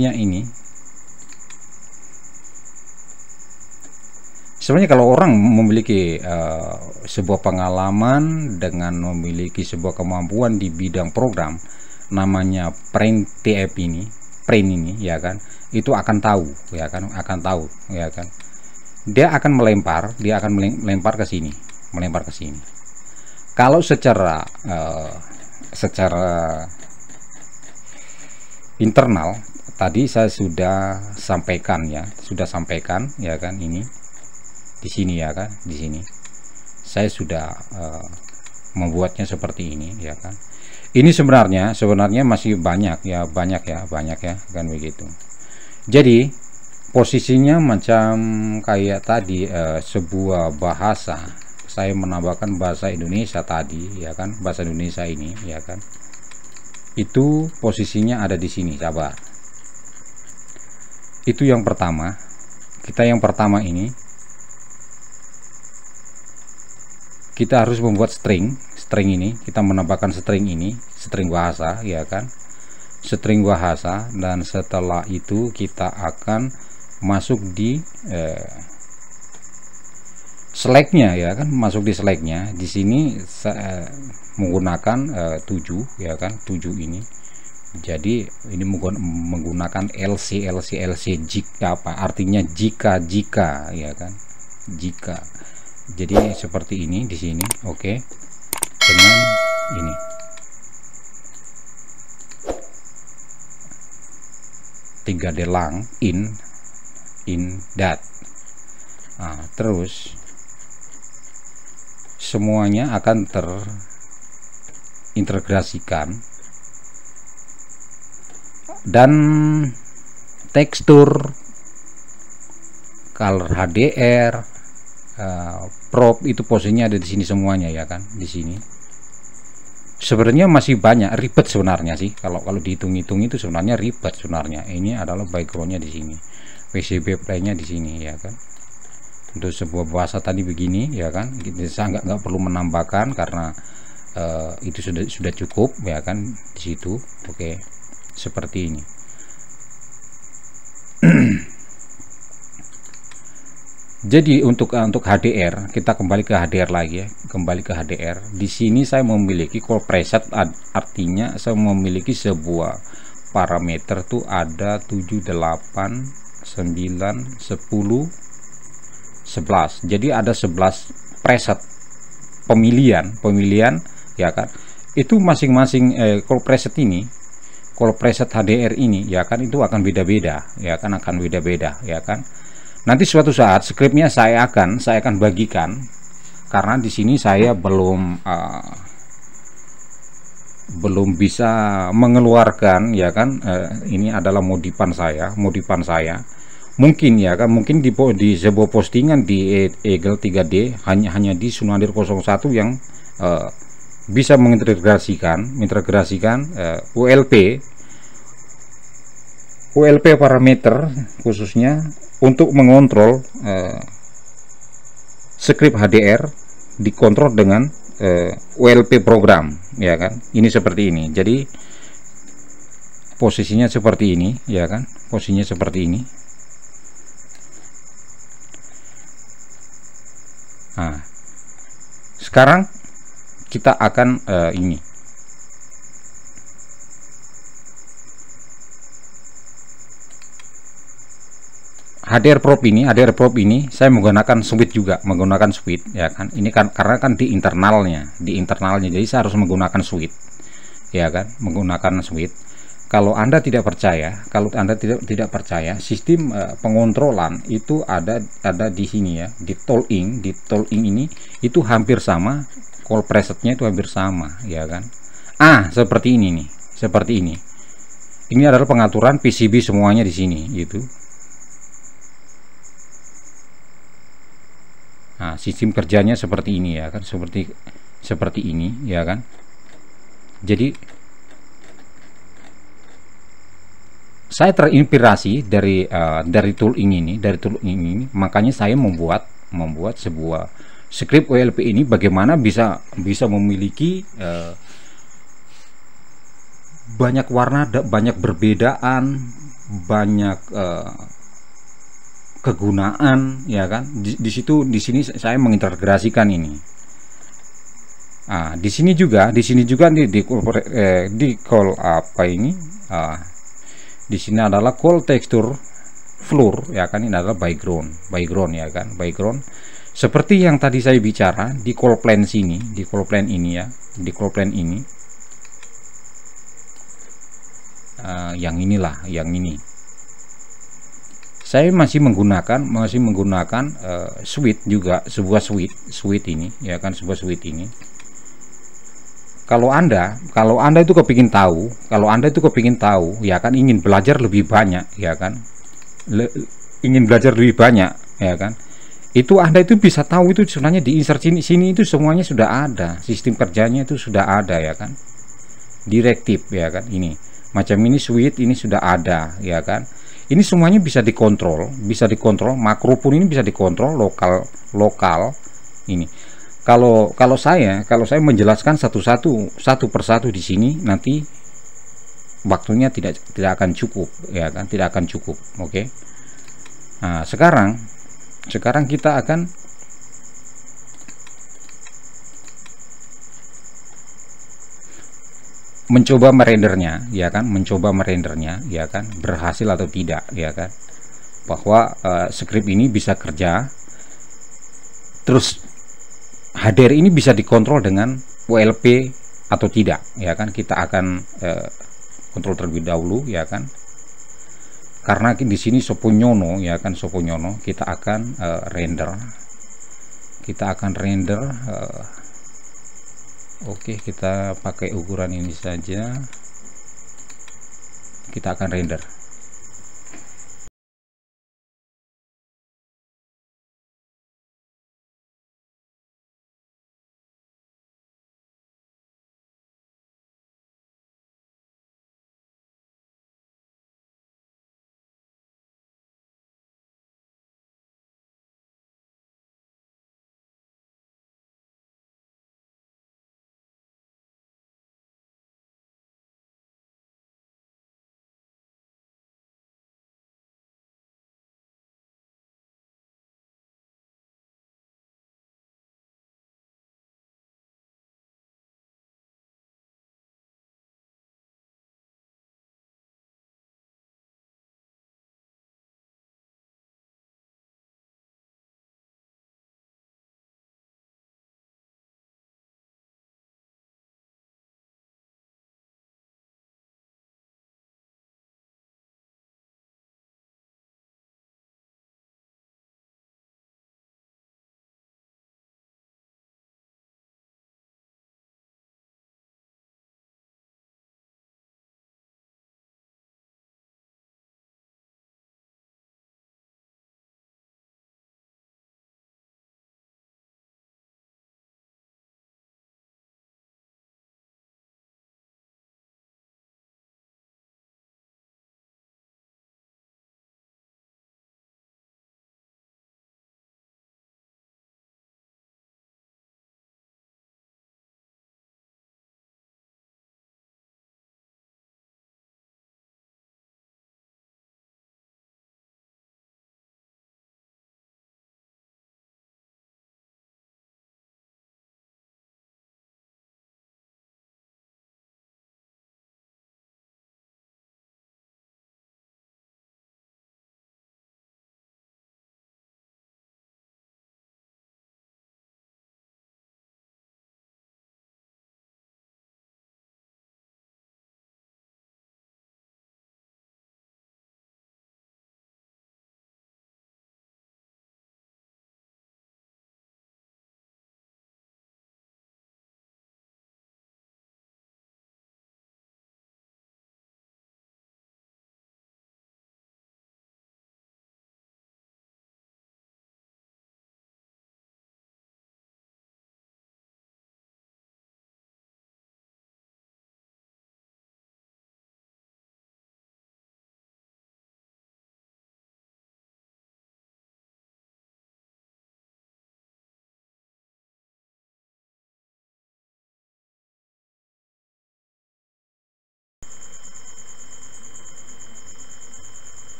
posisinya ini. Sebenarnya kalau orang memiliki sebuah pengalaman dengan memiliki sebuah kemampuan di bidang program, namanya printf ini, ya kan, itu akan tahu, ya kan, ya kan. Dia akan melempar ke sini, Kalau secara internal tadi saya sudah sampaikan, ya kan, ini di sini, ya kan, di sini saya sudah membuatnya seperti ini, ya kan. Ini sebenarnya masih banyak ya kan begitu. Jadi posisinya macam kayak tadi sebuah bahasa, saya menambahkan bahasa Indonesia tadi, ya kan, bahasa Indonesia ini, ya kan, itu posisinya ada di sini, sabar. Itu yang pertama. Yang pertama ini kita harus membuat string ini, kita menambahkan string ini, string bahasa, ya kan, string bahasa. Dan setelah itu kita akan masuk di select-nya, ya kan, masuk di select-nya. Di sini saya menggunakan 7, ya kan, 7 ini. Jadi ini menggunakan LC jika, apa artinya jika, ya kan, jika. Jadi seperti ini di sini, oke. Dengan ini tiga delang in that. Nah, terus semuanya akan terintegrasikan, dan tekstur, color HDR, prop itu posisinya ada di sini semuanya, ya kan, di sini. Sebenarnya masih banyak, ribet sebenarnya sih, kalau dihitung-hitung itu sebenarnya ribet sebenarnya. Ini adalah backgroundnya di sini, PCB play-nya di sini, ya kan. Untuk sebuah bahasa tadi begini, ya kan, saya nggak perlu menambahkan karena itu sudah cukup, ya kan, di situ. Oke, seperti ini. Jadi untuk HDR, kita kembali ke HDR lagi, ya, kembali ke HDR. Di sini saya memiliki call preset, artinya saya memiliki sebuah parameter tuh ada 7, 8, 9, 10, 11. Jadi ada 11 preset pemilihan, ya kan. Itu masing-masing call preset ini, call preset HDR ini, ya kan, itu akan beda-beda, ya kan, ya kan. Nanti suatu saat scriptnya saya akan bagikan, karena di sini saya belum bisa mengeluarkan, ya kan. Ini adalah modifan saya. Mungkin, ya kan, mungkin di sebuah postingan di Eagle 3D hanya di Sunadir 01 yang bisa mengintegrasikan ULP parameter khususnya untuk mengontrol script HDR, dikontrol dengan ULP program, ya kan. Ini seperti ini. Jadi posisinya seperti ini, ya kan, posisinya seperti ini. Nah, sekarang kita akan ini HDR prop ini saya menggunakan switch juga, ya kan. Ini kan karena kan di internalnya, jadi saya harus menggunakan switch, ya kan, menggunakan switch. Kalau Anda tidak percaya, sistem pengontrolan itu ada di sini, ya, di tooling ini itu hampir sama, call presetnya itu hampir sama, ya kan. Seperti ini nih, seperti ini. Ini adalah pengaturan PCB semuanya di sini, gitu. Nah, sistem kerjanya seperti ini, ya kan, seperti ini, ya kan. Jadi saya terinspirasi dari tooling ini, makanya saya membuat sebuah script ULP ini, bagaimana bisa memiliki banyak warna, banyak perbedaan, banyak kegunaan, ya kan. Di situ, di sini saya mengintegrasikan ini. Di sini juga, di call apa ini? Di sini adalah call texture floor, ya kan. Ini adalah background, ya kan, background. Seperti yang tadi saya bicara di call plan sini, di call plan ini ya, di call plan ini, yang inilah, yang ini. Saya masih menggunakan suite juga, sebuah suite ini, ya kan, sebuah suite ini. Kalau anda itu kepingin tahu, ya kan, ingin belajar lebih banyak, ya kan, ingin belajar lebih banyak, ya kan, itu anda itu bisa tahu itu sebenarnya di insert sini itu semuanya sudah ada, sistem kerjanya itu sudah ada, ya kan, direktif, ya kan, ini macam ini suite ini sudah ada, ya kan, ini semuanya bisa dikontrol, makro pun ini bisa dikontrol lokal ini. Kalau saya menjelaskan satu persatu di sini, nanti waktunya tidak akan cukup, ya kan, tidak akan cukup. Oke. Nah, sekarang kita akan mencoba merendernya, ya kan, ya kan, berhasil atau tidak, ya kan, bahwa script ini bisa kerja, terus HDR ini bisa dikontrol dengan WLP atau tidak, ya kan. Kita akan kontrol terlebih dahulu, ya kan, karena di sini Soponyono, ya kan, Soponyono, kita akan render, oke, kita pakai ukuran ini saja, kita akan render.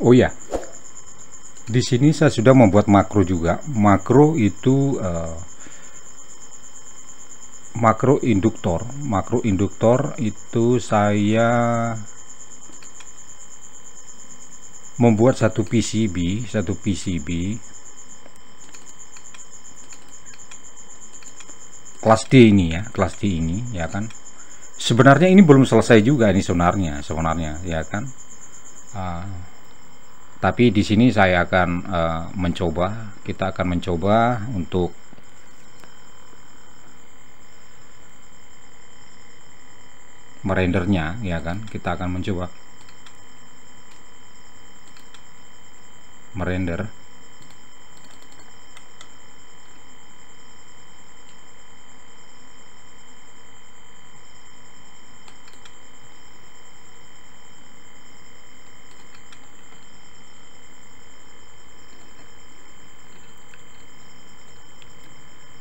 Oh ya, di sini saya sudah membuat makro juga. Makro itu makro induktor. Makro induktor itu saya membuat satu PCB kelas D ini ya, kelas D ini ya kan. Sebenarnya ini belum selesai juga ini sebenarnya ya kan. Tapi di sini saya akan kita akan mencoba untuk merendernya ya kan. Kita akan mencoba merender.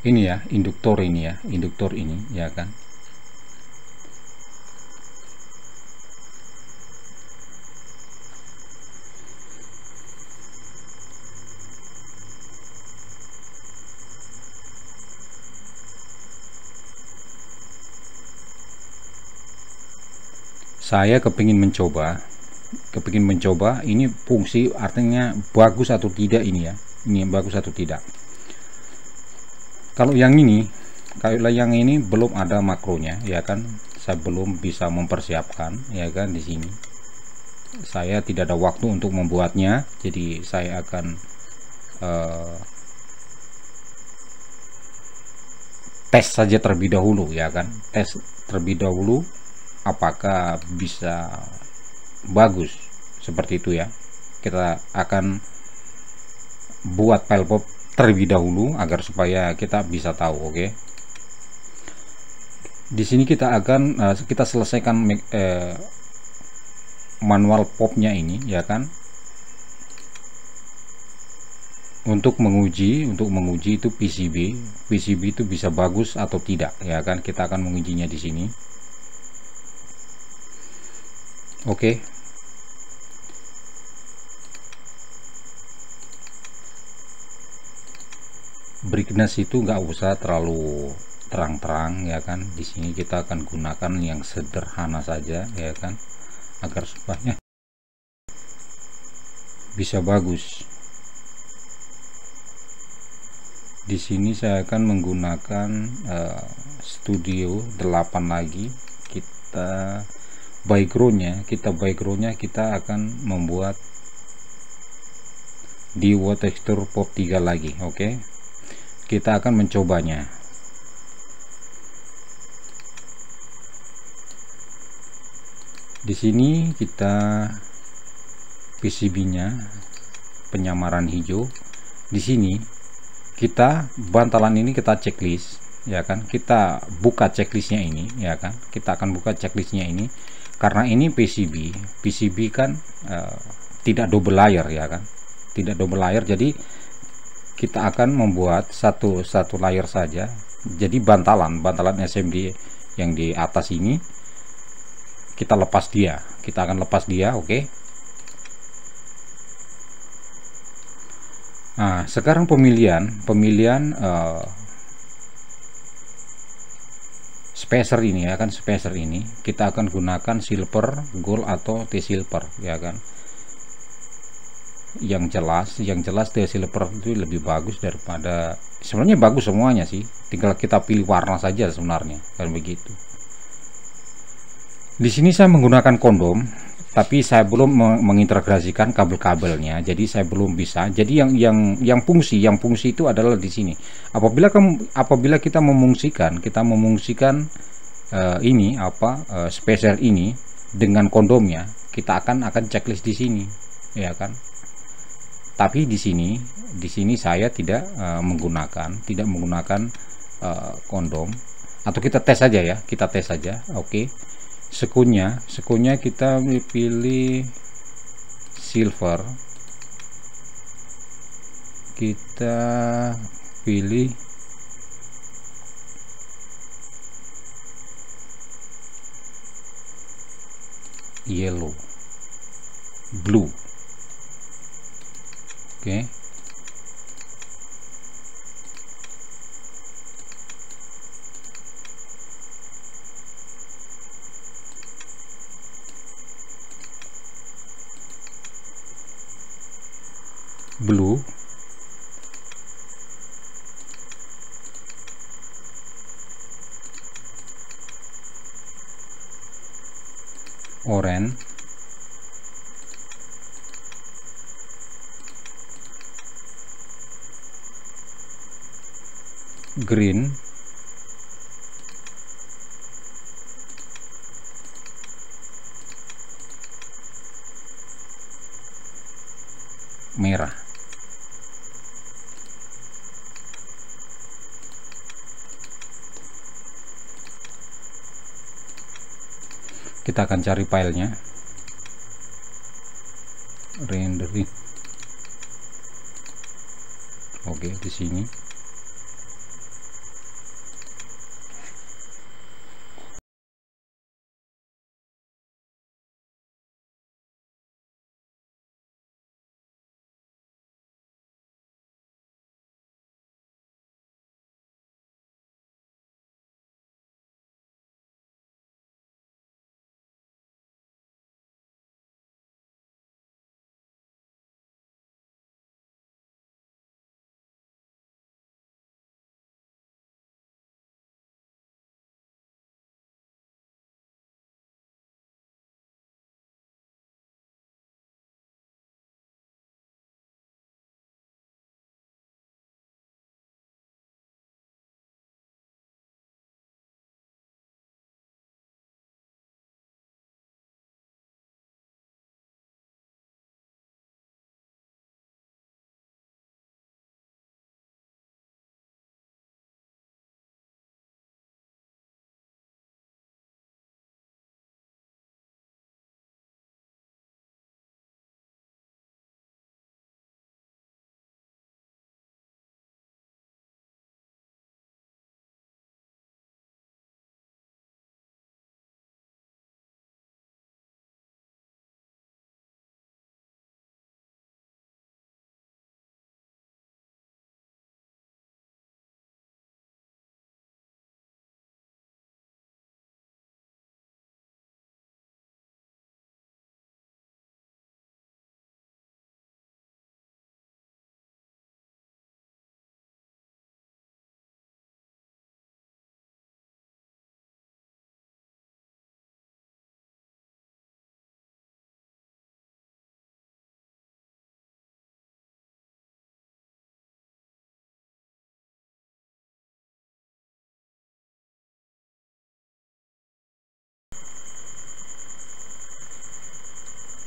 Ini ya, induktor ini ya kan. Saya kepingin mencoba ini fungsi, artinya bagus atau tidak ini ya, ini bagus atau tidak. Kalau yang ini belum ada makronya ya kan, saya belum bisa mempersiapkan ya kan. Di sini saya tidak ada waktu untuk membuatnya, jadi saya akan tes saja terlebih dahulu ya kan, tes terlebih dahulu apakah bisa bagus seperti itu ya. Kita akan buat file pop terlebih dahulu agar supaya kita bisa tahu. Oke. Di sini kita akan kita selesaikan manual popnya ini ya kan, untuk menguji itu PCB itu bisa bagus atau tidak ya kan. Kita akan mengujinya di sini. Oke. Brightness itu nggak usah terlalu terang-terang ya kan. Di sini kita akan gunakan yang sederhana saja ya kan, agar supaya bisa bagus. Di sini saya akan menggunakan Studio 8 lagi. Kita backgroundnya kita akan membuat di texture pop 3 lagi. Oke. Kita akan mencobanya. Di sini kita PCB-nya penyamaran hijau. Di sini kita bantalan ini kita checklist ya kan. Kita buka checklistnya ini ya kan. Kita akan buka checklistnya ini karena ini PCB kan tidak double layer ya kan, tidak double layer. Jadi kita akan membuat satu layer saja. Jadi bantalan SMD yang di atas ini kita akan lepas dia. Oke. Nah, sekarang pemilihan spacer ini ya kan. Spacer ini kita akan gunakan silver, gold atau T-silver ya kan. Yang jelas T-silver itu lebih bagus daripada, sebenarnya bagus semuanya sih, tinggal kita pilih warna saja sebenarnya kan begitu. Di sini saya menggunakan kondom, tapi saya belum mengintegrasikan kabel-kabelnya, jadi saya belum bisa. Jadi yang fungsi itu adalah di sini. Apabila kita memungsikan ini spacer ini dengan kondomnya, kita akan checklist di sini ya kan. Tapi di sini saya tidak menggunakan kondom, atau kita tes saja ya, Oke. Sekunya kita pilih silver, kita pilih yellow, blue Oke. Blue, orange, green, merah. Kita akan cari filenya, rendering. Oke, di sini.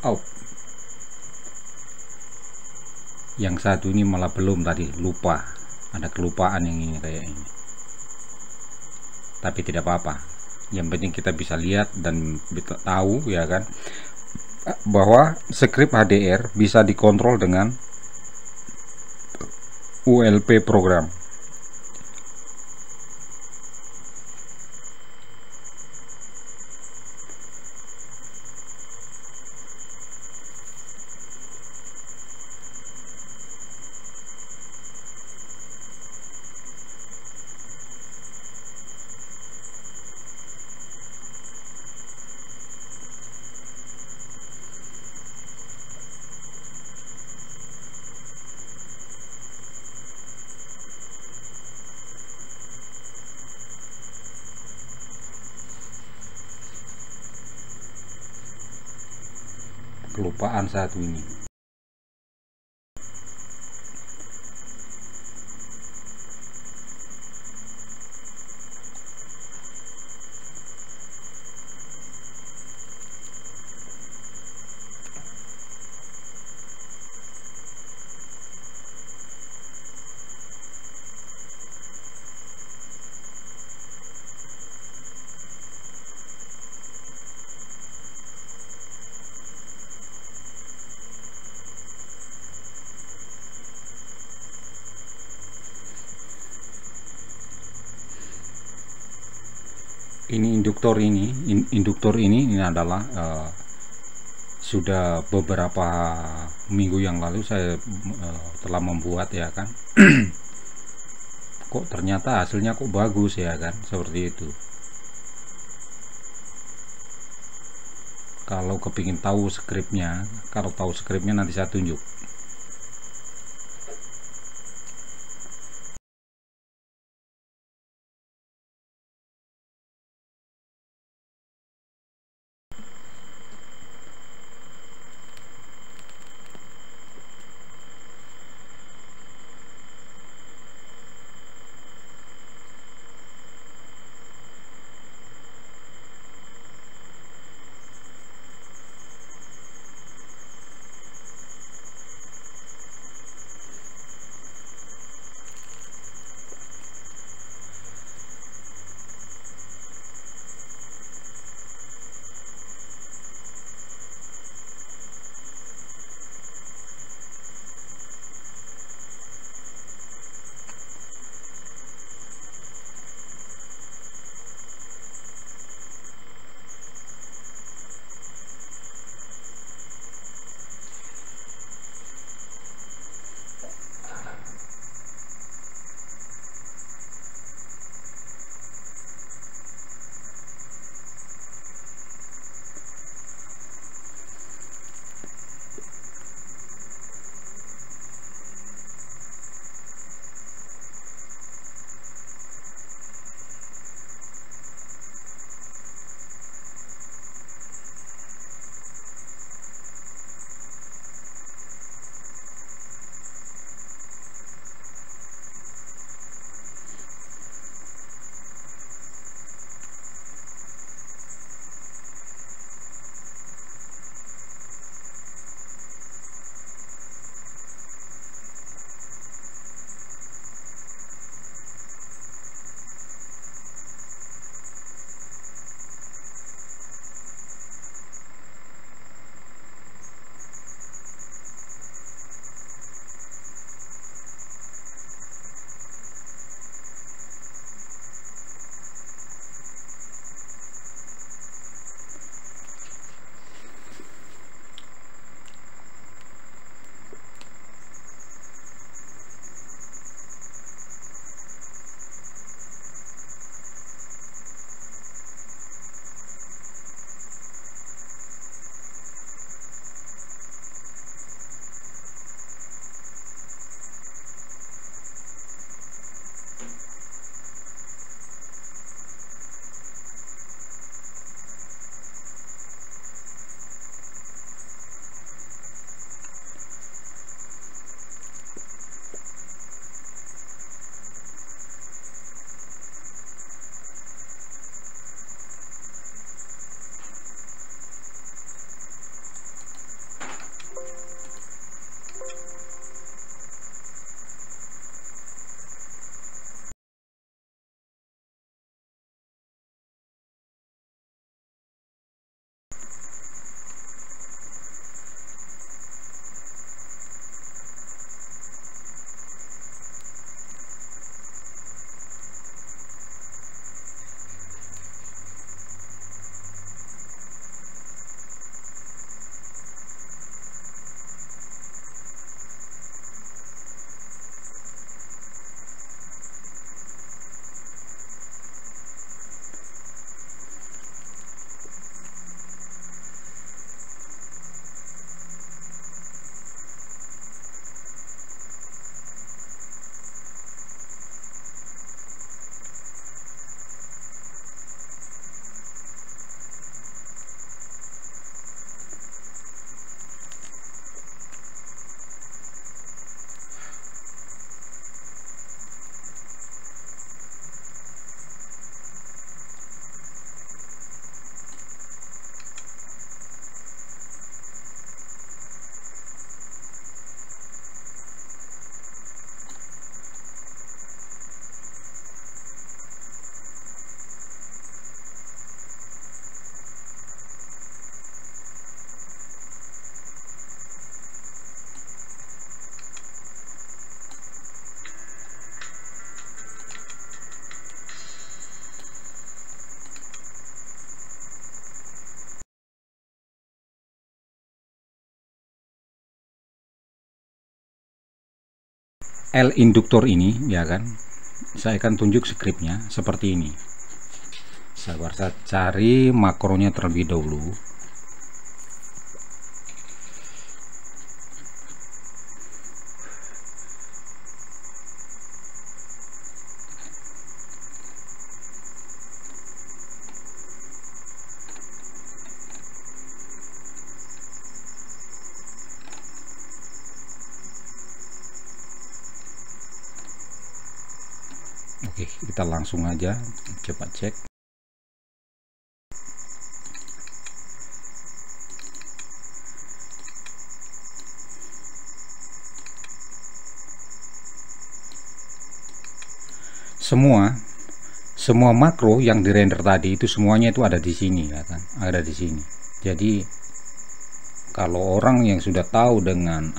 Oh, yang satu ini malah belum, tadi lupa, ada kelupaan yang ini kayak ini, tapi tidak apa-apa, yang penting kita bisa lihat dan bisa tahu ya kan, bahwa script HDR bisa dikontrol dengan ULP program. Kelupaan satu ini. Ini induktor ini adalah sudah beberapa minggu yang lalu saya telah membuat, ya kan. Kok ternyata hasilnya kok bagus, ya kan, seperti itu. Kalau kepingin tahu skripnya, kalau tahu skripnya nanti saya tunjuk. L induktor ini, ya kan, saya akan tunjuk skripnya seperti ini. Sabar, saya cari makronya terlebih dahulu. Oke, kita langsung aja coba cek. Semua makro yang di render tadi itu semuanya itu ada di sini, ya kan, ada di sini. Jadi kalau orang yang sudah tahu dengan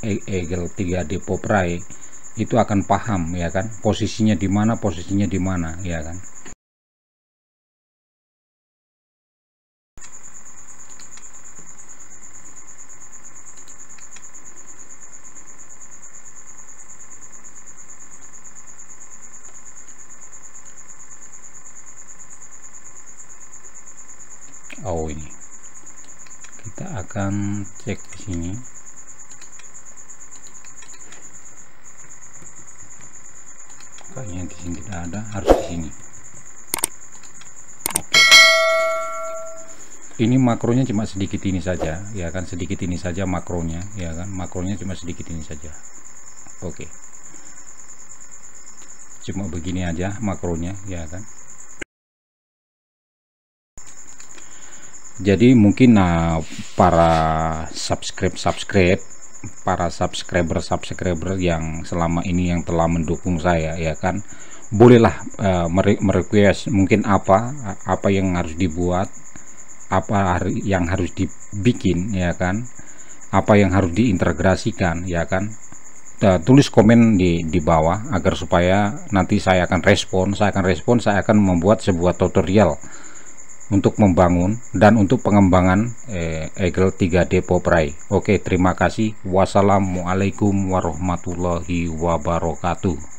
Eagle 3D POPRAY itu akan paham, ya kan, posisinya di mana, ya kan. Oh, ini kita akan cek di sini. Kayaknya di sini tidak ada, harus di sini. Oke. Ini makronya cuma sedikit ini saja, ya kan, sedikit ini saja makronya, ya kan, makronya cuma sedikit ini saja. Oke. Cuma begini aja makronya, ya kan. Jadi mungkin para subscriber yang selama ini yang telah mendukung saya, ya kan, bolehlah merequest mungkin apa yang harus dibuat, apa yang harus dibikin, ya kan, apa yang harus diintegrasikan, ya kan. Tulis komen di bawah agar supaya nanti saya akan respon, saya akan membuat sebuah tutorial untuk membangun dan untuk pengembangan Eagle 3D POPRAY. Oke, terima kasih. Wassalamualaikum warahmatullahi wabarakatuh.